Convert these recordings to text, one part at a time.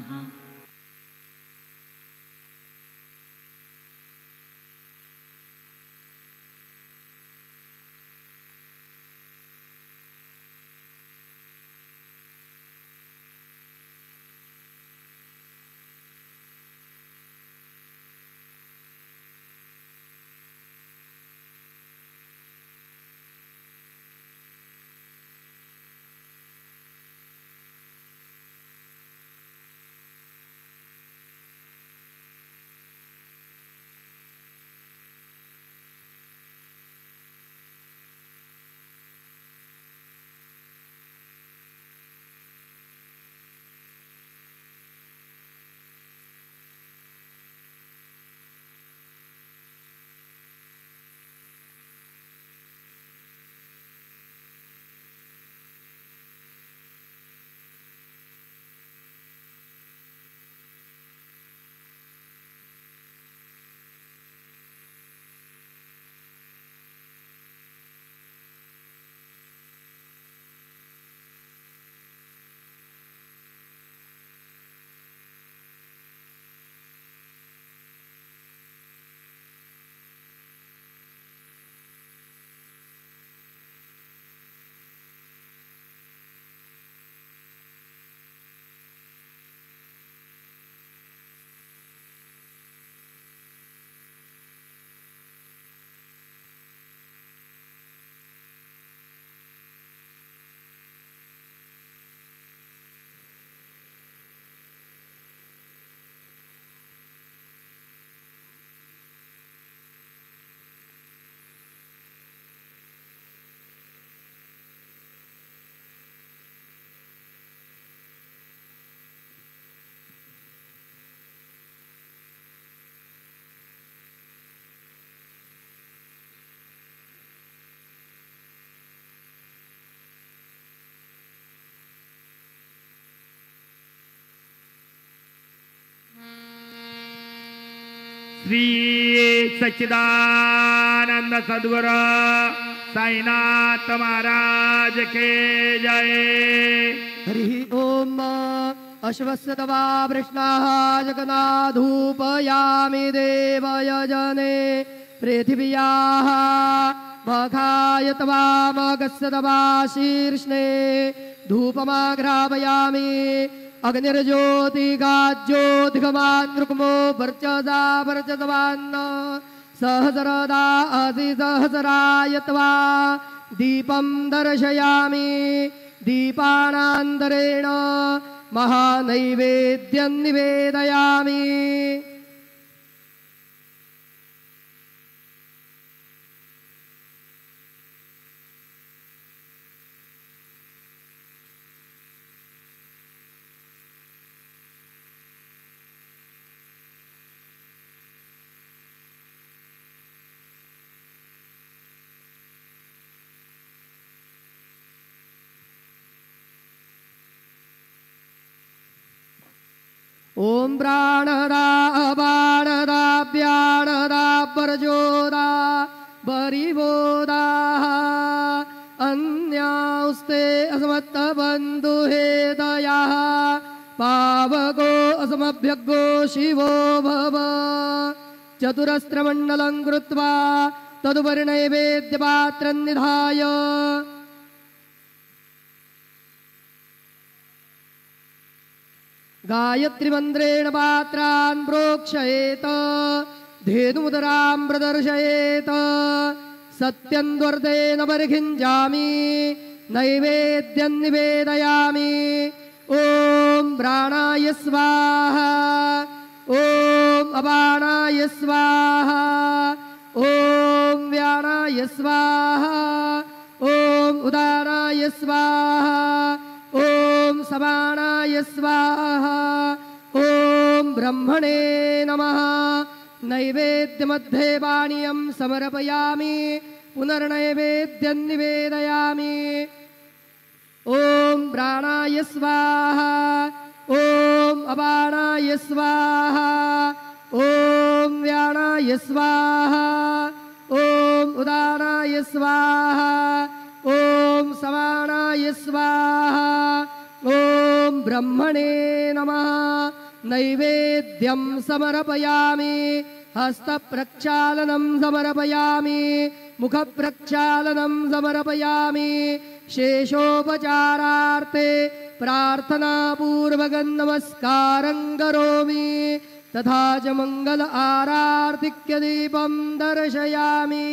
श्री सच्चिदानंद सद्गुरु साईनाथ महाराज के जय। हरि ओम। अश्वत्थतवा वृष्णाः जगन्नाथूपयामि देवयजने पृथिव्याः मखाय तवामगस्यतवा शीर्ष्णे धूपमाघ्रापयामि अग्निर्ज्योतिगाज्योतिगमातृकमो वर्चसा वर्चसवान्न सहस्रदा सहस्रायत्वा दीपं दर्शयामि दीपानान्तरेण महानैवेद्यं निवेदयामि। ओम प्राणदा अपानदा व्यानदा परजोदा बरिवोदा अन्यास्ते असमत्त बन्धुहेदयाः पावको असमभ्यगो शिवो भव। चतुरस्रमण्डलं कृत्वा तदुपरि नैवेद्यपात्रं निधाय गायत्री मंत्रेण पात्रान् प्रोक्षयेत धेनुमुदरां प्रदर्शयेत सत्यं द्वर्तेन परिखिञ्जामि नैवेद्यं निवेदयामि। ओम प्राणाय स्वाहा ओम अपानाय स्वाहा ओम व्यानाय स्वाहा ओम उदानाय स्वाहा ओम समानाय स्वाहा ओम ब्रह्मणे नमः। नैवेद्यमध्ये पानीयं समर्पयामि पुनर्नैवेद्यं निवेदयामि। ओम प्राणाय स्वाहा ओम अपानाय स्वाहा ओम व्यानाय स्वाहा ओम उदानाय स्वाहा ओम समानाय स्वाहा ओम ब्रह्मणे नमः। नैवेद्यं समर्पयामि हस्तप्रक्षालनं समर्पयामि मुखप्रक्षालनं समर्पयामि शेषोपचारार्थे प्रार्थनापूर्वकं नमस्कारं करोमि तथा च मंगल आरार्तिक्य दीपं दर्शयामि।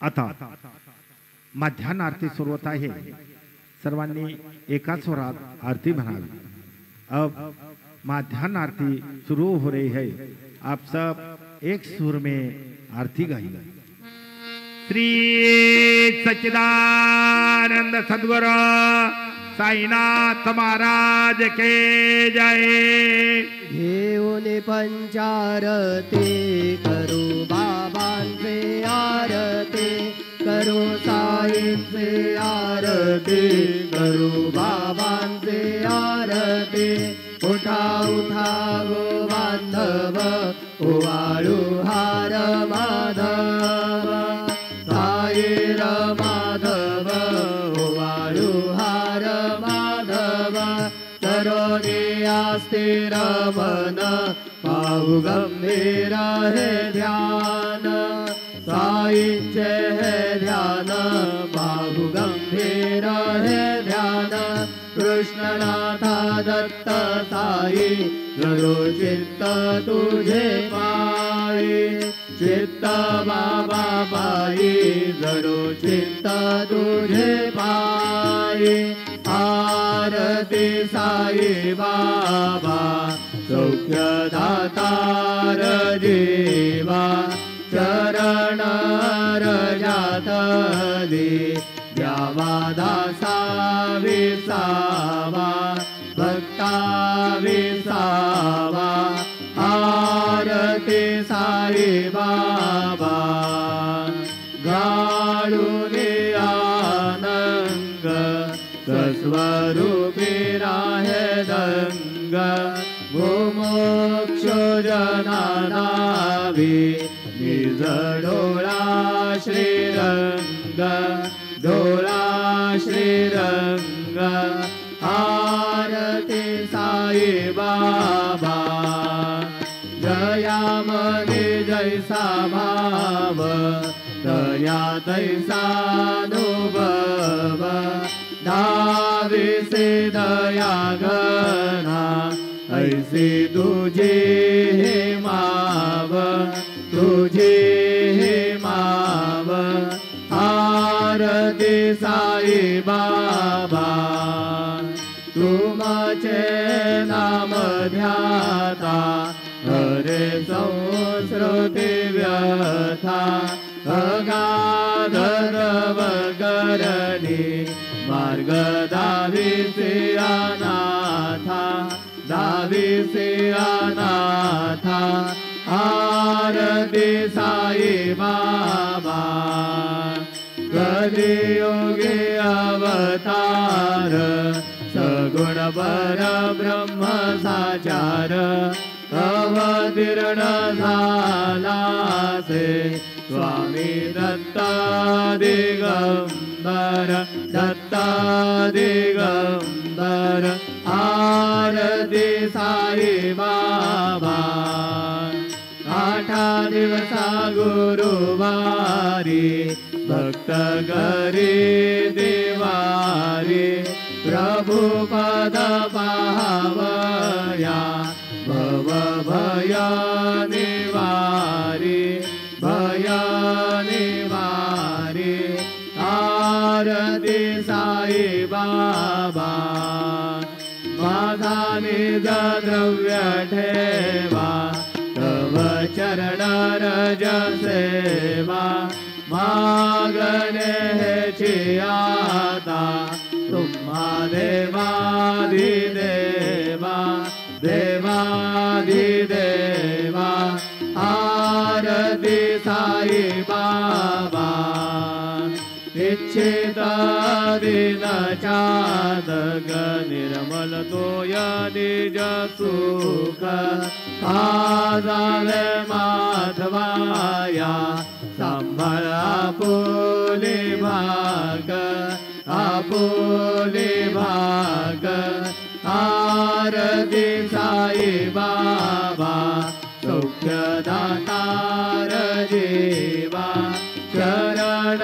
आता मध्यान्ह आरती सुरू होत आहे। सर्वांनी एका स्वरात आरती म्हणावी। अब मध्यान्ह आरती शुरू हो रही है। आप सब एक सुर में आरती गाइए। श्री सच्चिदानंद सद्गुरु साईनाथ महाराज के जय। घेऊन पंचारती करू बाबांचे आरती करू साईंचे आरती करू बाबांचे आरती। उठा उठा गो बांधव ओवाळू हार माधव साईर माधव ओवाळू हार माधव। करोनी आस्थिर मन पाहु गंभीर हे ध्यान साईंचे हे ध्यान पाहु गंभीर हे ध्यान। कृष्णनाथा दत्त साई धरो चित्त तुझे पायी चित्त बाबा पायी धरो चित्त तुझे पायी। आरती साई बाबा सौख्य दातार देवा चरण रजातली द्यावा दासा विसावा भक्ता विसावा। आरती साई बाबा गाळून आनंग स्वरूपी राहे दंग। मोक्ष जनानावी निज डोळा श्रीरंग डोळा श्रीरंग। आरती साई बाबा जया मने जैसा भाव दया तैसा अनुभव। धावी से दया गणा ऐसी तुझे हे माव तुझे हे माव। आरती साई बाबा तुमचे नाम ध्याता हरे संस्कृती व्यथा। अगाधर वगरणी मार्ग दाविसे अनाथा दाविसे अनाथा। आरती साई बाबा कलियुगे अवतार सगुण पर ब्रह्म साचार। अवतीर्ण झाला से स्वामी दत्ता दिगंबर दत्ता दिगंबर। आरती साई बाबा आठा दिवसा गुरुवारी भक्त घरी देवारी। प्रभु पद पावया भव भय निवारी भय निवारी। आरती साई बाबा माझा निज द्रव्य ठेवा तव चरण रज सेवा। मागणे आता तुम्हा देवादिदेवा देवादिदेवा आरती साई बाबा इच्छित दिन चादग निर्मल तोय निज सुख आजावे माधवाया सांभाळ आपुले भाग आपुले भाग आरती साई बाबा सौख्यदातार जीवा चरण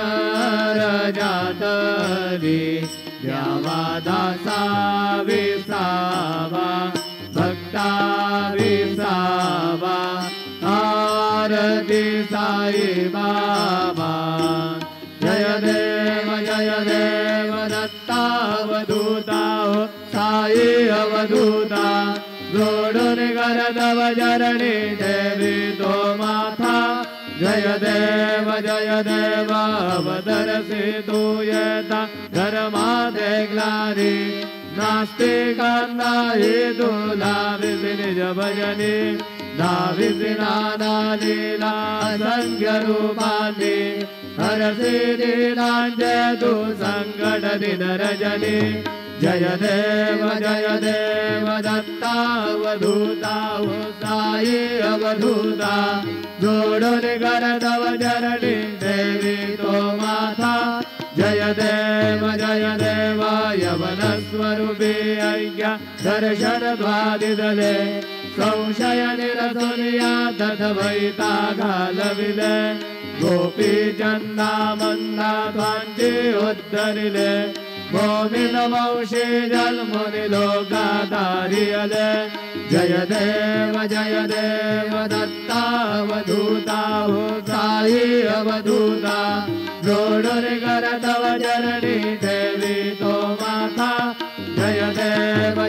रजातली द्यावा दासा विसावा भक्ता विसावा आरती साई बाबा जय देव दत्तावधूता साई अवधूता जोडून गरदव जरणी देवी तो माथा जय देव अवतरसी तू येता धर्मादे ग्लानी नास्तिकांनाही तुला विनिज भजनी दाविसी नाना लीला संख्य रूपानी हरसी दीनांचे तू संकट दिन रजनी जय देव दत्तावधूता साई अवधूता जोडून गरदव जरणी देवी तो माथा जय देव यवन स्वरूपी ऐक्य दर्शन द्वादिदले संशय निरसुनिया तद्वैता घालविले गोपी चंदा मंदा त्वांची उद्धरिले गोविंद वंशी जन्मुनि लोकाधारियले जय देव दत्तावधूता साई अवधूता जोडून गरदव जरणी देवी तो माथा जय देव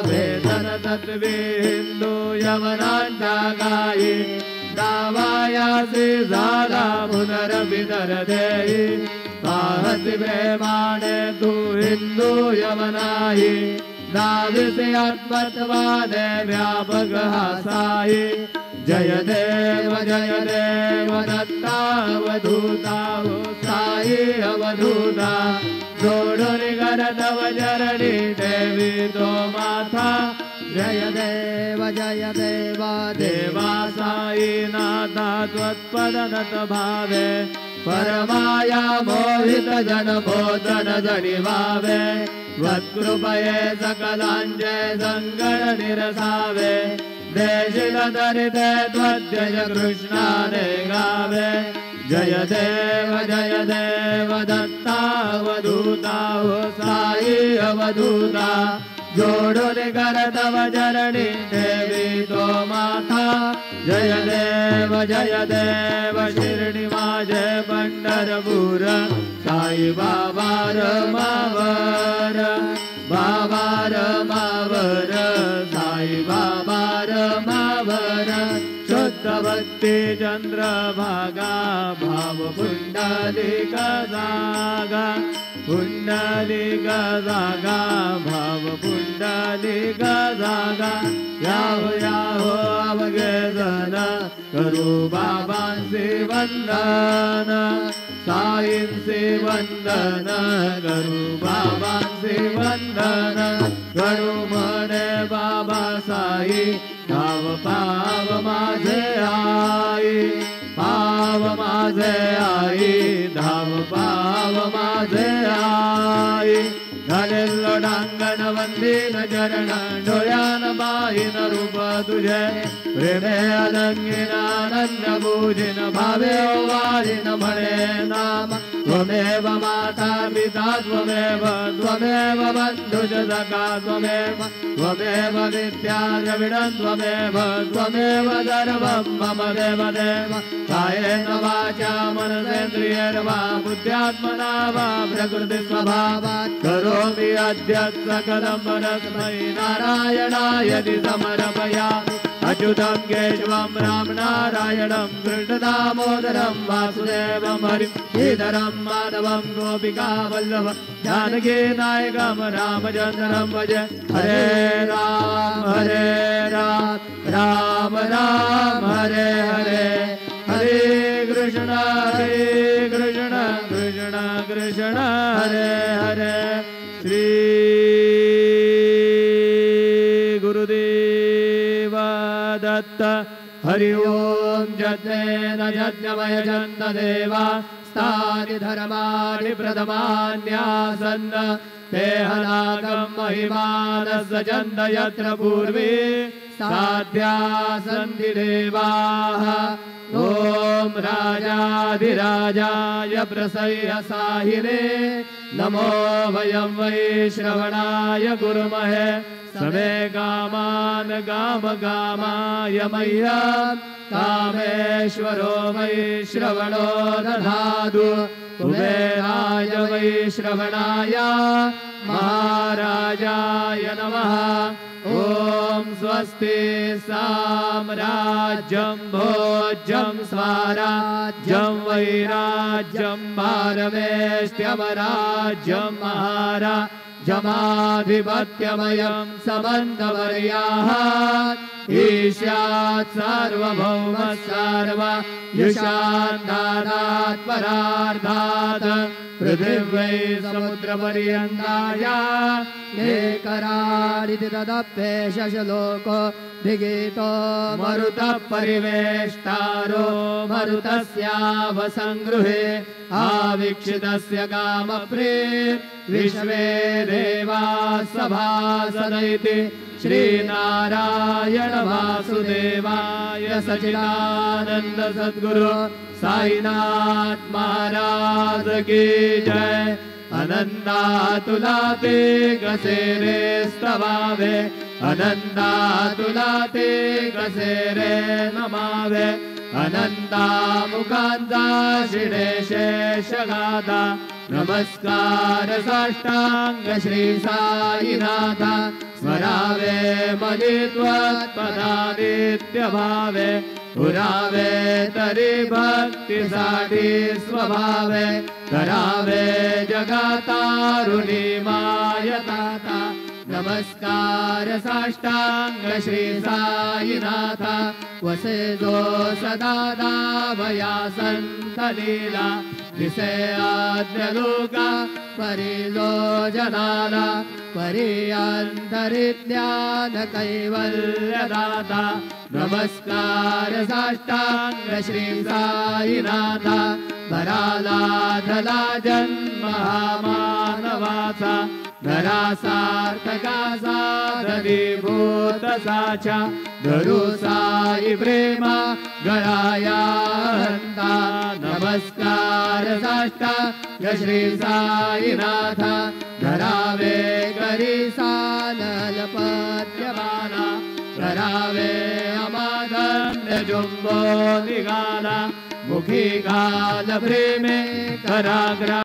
वेदन तत्वी हिंदू यवनांच्या गायी दावायासी झाला पुनर्विदर देई पाहसी प्रेमाने तू हिंदू यवनाही दाविसी आत्मत्वाने व्यापक हा साई जय देव दत्तावधूता साई अवधूता जोडून गरदव जरणी देवी तो माथा जय देव देवा साई नाथा त्वत्पदनत भावे परमाया मोहित जन बोधन जनि भावे वत्कृपये सकलांचे संकट निरसावे देशिल दरिते त्वद्यज कृष्णाने गावे जय देव दत्तावधूता साई अवधूता जोडून गरदव जरणी देवी तो माथा जय देव शिर्डी माझे पंढरपूर साई बाबा रमावर साई बाबा रमावर शुद्ध भक्ती चंद्रभागा भाव पुंडलिक जागा भाव पुंडलिक जागा याहो अवघे जन करू बाबांचे वंदन साईंचे वंदन करू बाबांचे वंदन करू म्हणे बाबा साई पाव माझे आई धाव पाव माझे आई घालेल डांगण वंदीन चरण डोळ्यान बाईन रूप तुझे प्रेमे अलंगिन आनंद पूजिन भावे वारिन म्हणे नाम त्वमेव माता पिता त्वमेव बंधुज सखा त्वमेव विद्या द्रविडं त्वमेव सर्वं मम देव कायेन वाचा मनसेन्द्रियैर्वा बुद्ध्यात्मना वा प्रकृति स्वभावात् करोमि अद्य सकलं परस्मै नारायणाय समर्पयामि अच्युतं केशवं रामनारायणं कृष्णदामोदरं वासुदेवं हरिं श्रीधरं माधवं गोपिकावल्लभं जानकीनायकं रामचन्द्रं भजे। हरे राम राम राम हरे हरे, हरे कृष्ण कृष्ण कृष्ण हरे हरे। श्री गुरुदेव दत्त। हरि ओम। यज्ञेन यज्ञमय जन्त देवा स्थानि धर्माणि प्रथमान्यासन् तेहनागं महिमानस्य जन्त यत्र पूर्वे साध्या सन्ति देवाः। ओम राजाधिराजाय प्रसह्य साहिने नमो वयं वै श्रवणाय कुर्महे समे कामान् कामकामाय मह्यं कामेश्वरो वै श्रवणो दधातु। कुबेराय वै श्रवणाय महाराजाय नमः। ओम स्वस्ति साम्राज्यं भोज्यं स्वराज्यं वैराज्यं भारवेष्ट्यमराज्यं महाराजमाधिपत्यमयं समन्तवर्याः ईशात् सार्वभौमः सर्वयुषान् दानात् परार्धात् पृथिव्यै समुद्रपर्यन्ताय एकराडिति तदप्येषलोको दिगीतो मरुतः परिवेष्टारो मरुतस्यावसङ्गृहे आवीक्षितस्य कामप्रे विश्वे देवाः सभासदैति श्रीनारायण वासुदेवाय सच्चिदानन्द सद्गुरु साईनाथ महाराज की जय। अनन्दातुलाते कसेरे स्तवावे अनन्दातुलाते कसेरे नमावे अनन्तामुखान्ता शिणे शेषगाथा नमस्कार साष्टांग श्री साईनाथ स्मरावे मलित्वत्पदादित्यभावे पुरावे तरी भक्तीसाठी स्वभावे करावे जगतारुणी मायताता नमस्कार साष्टांग श्री साईनाथ वसे जो सदा दावया संत लीला दिसे आद्यलोका परिलो जनाला परिअन्तरिज्ञान कैवल्यदाता नमस्कार साष्टांग श्री साईनाथ परालाधला जन्म मानवाचा धरा सार्थका साधनीभूत साचा धरू साई प्रेमा गळाया हंता नमस्कार साष्टांग श्री साईनाथ धरावे करी सानलपत्यमाना करावे अमाधन्य जुंबो निघाला मुखी घाल प्रेमे कराग्रा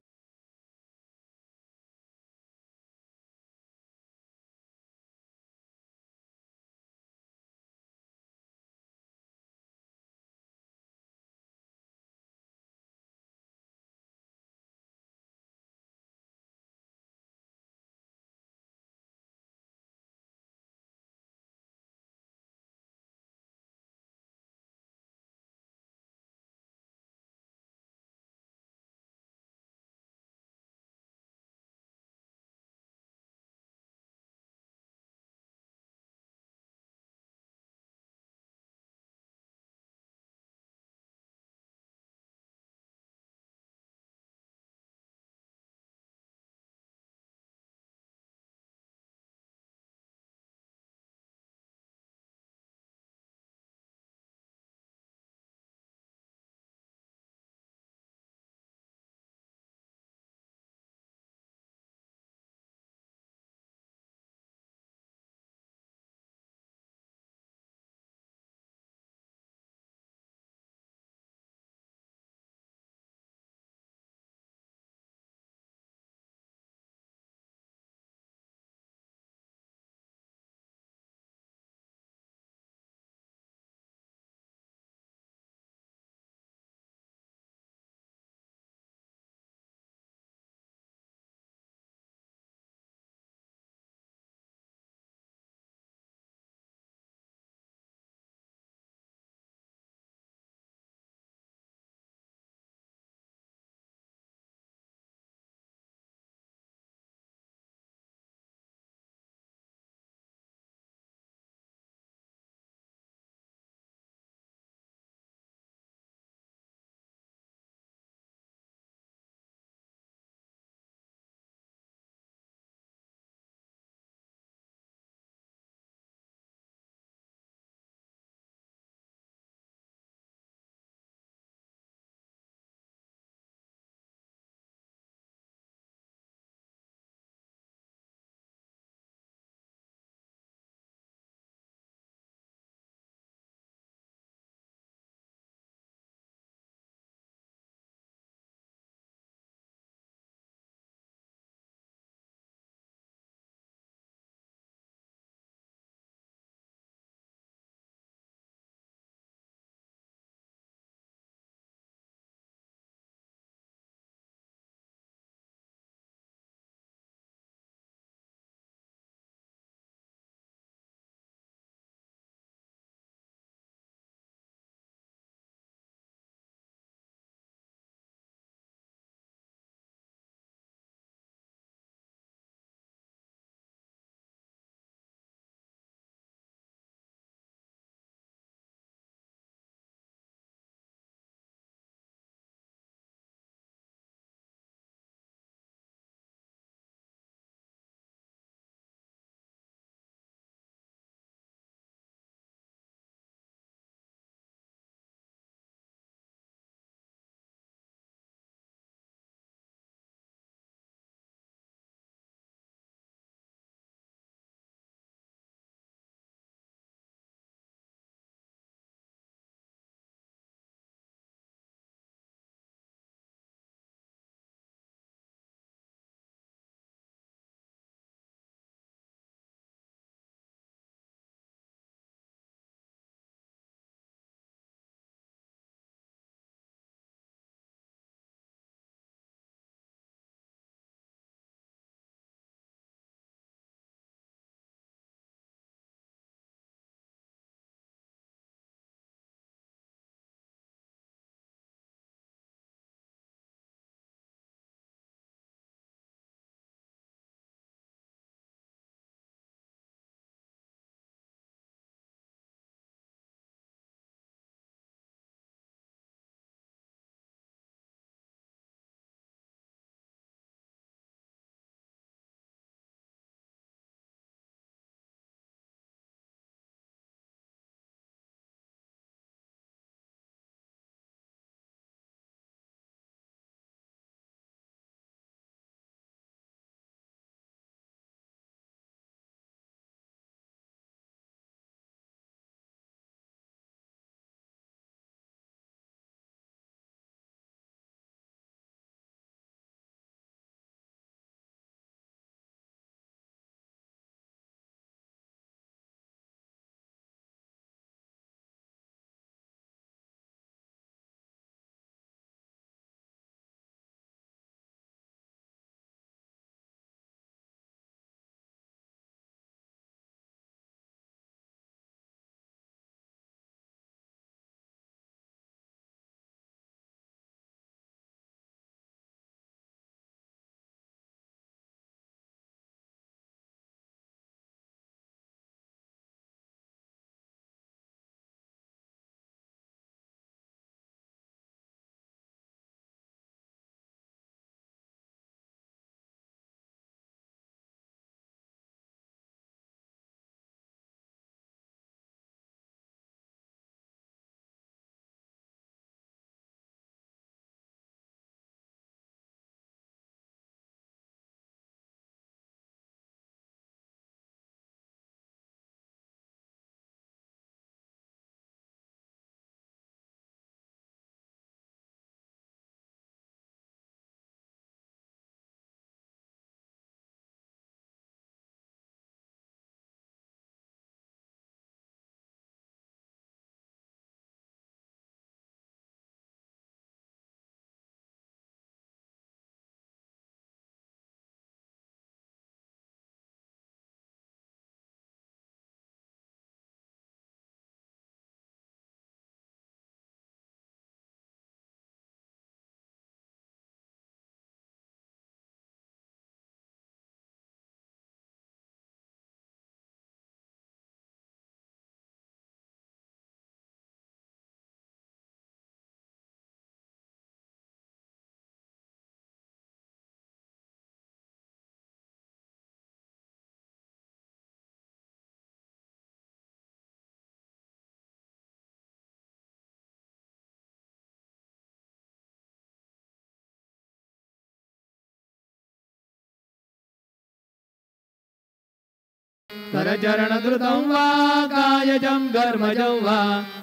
करचरणकृतं वा कायजं कर्मजं वा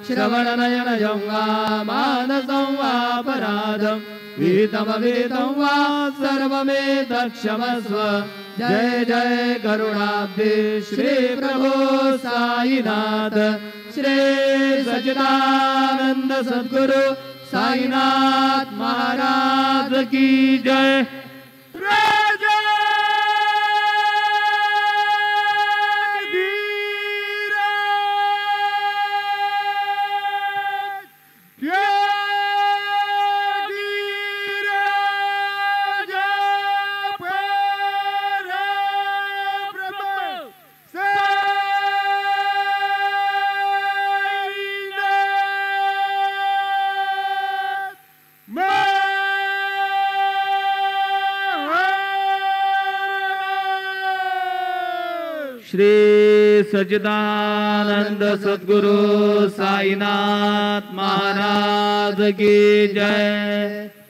श्रवणनयनजं वा मानसं वापराधं विहितमविहितं वा सर्वमेतत्क्षमस्व। जय जय करुणाब्धे श्री प्रभु साईनाथ श्री सच्चिदानंद सद्गुरु साईनाथ महाराज की जय। श्री सच्चिदानंद सद्गुरु साईनाथ महाराज की जय।